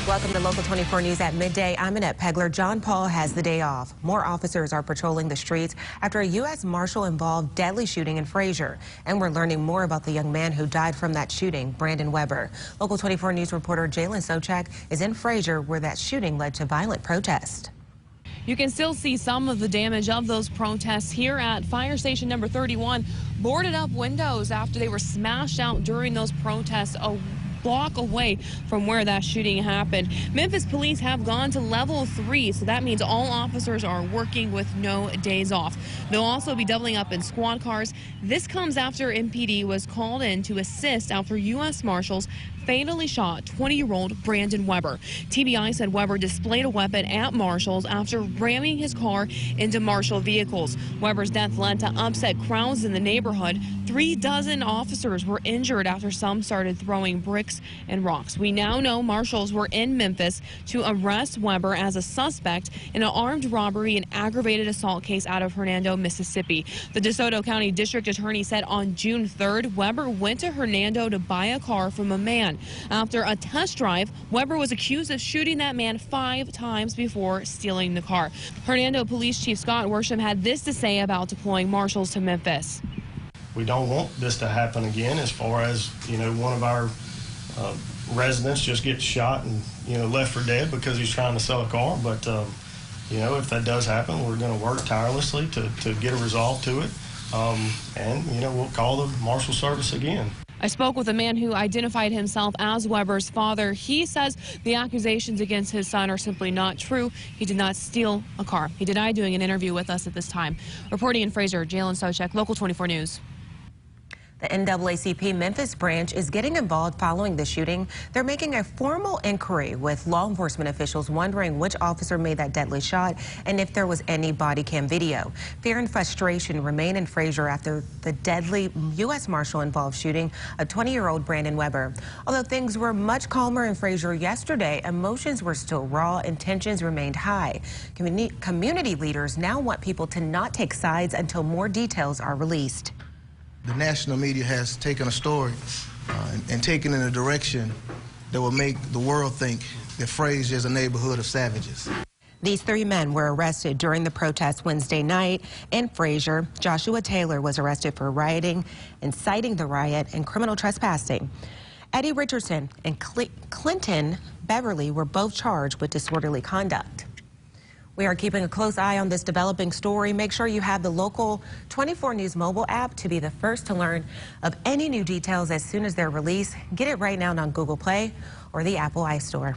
Welcome to Local 24 News at midday. I'm Annette Pegler. John Paul has the day off. More officers are patrolling the streets after a U.S. Marshal-involved deadly shooting in Frazier. And we're learning more about the young man who died from that shooting, Brandon Weber. Local 24 News reporter Jalen Sochak is in Frazier, where that shooting led to violent protest. You can still see some of the damage of those protests here at Fire Station number 31. Boarded up windows after they were smashed out during those protests a block away from where that shooting happened. Memphis police have gone to level 3, so that means all officers are working with no days off. They'll also be doubling up in squad cars. This comes after MPD was called in to assist after U.S. Marshals fatally shot 20-year-old Brandon Weber. TBI said Weber displayed a weapon at Marshals after ramming his car into Marshal vehicles. Weber's death led to upset crowds in the neighborhood. 36 officers were injured after some started throwing bricks and rocks. We now know Marshals were in Memphis to arrest Weber as a suspect in an armed robbery and aggravated assault case out of Hernando, Mississippi. The DeSoto County District Attorney said on June 3rd, Weber went to Hernando to buy a car from a man. After a test drive, Weber was accused of shooting that man 5 times before stealing the car. Hernando Police Chief Scott Worsham had this to say about deploying Marshals to Memphis. We don't want this to happen again, as far as, one of our residents just gets shot and, left for dead because he's trying to sell a car. But, if that does happen, we're going to work tirelessly to get a resolve to it. And, we'll call the Marshal Service again. I spoke with a man who identified himself as Weber's father. He says the accusations against his son are simply not true. He did not steal a car. He denied doing an interview with us at this time. Reporting in Frazier, Jalen Sochak, Local 24 News. The NAACP Memphis branch is getting involved following the shooting. They're making a formal inquiry with law enforcement officials wondering which officer made that deadly shot and if there was any body cam video. Fear and frustration remain in Frazier after the deadly U.S. Marshal-involved shooting of 20-year-old Brandon Weber. Although things were much calmer in Frazier yesterday, emotions were still raw and tensions remained high. Community leaders now want people to not take sides until more details are released. The national media has taken a story and taken in a direction that will make the world think that Frazier is a neighborhood of savages. These 3 men were arrested during the protest Wednesday night in Frazier. Joshua Taylor was arrested for rioting, inciting the riot, and criminal trespassing. Eddie Richardson and Clinton Beverly were both charged with disorderly conduct. We are keeping a close eye on this developing story. Make sure you have the Local 24 News mobile app to be the first to learn of any new details as soon as they're released. Get it right now on Google Play or the Apple iStore.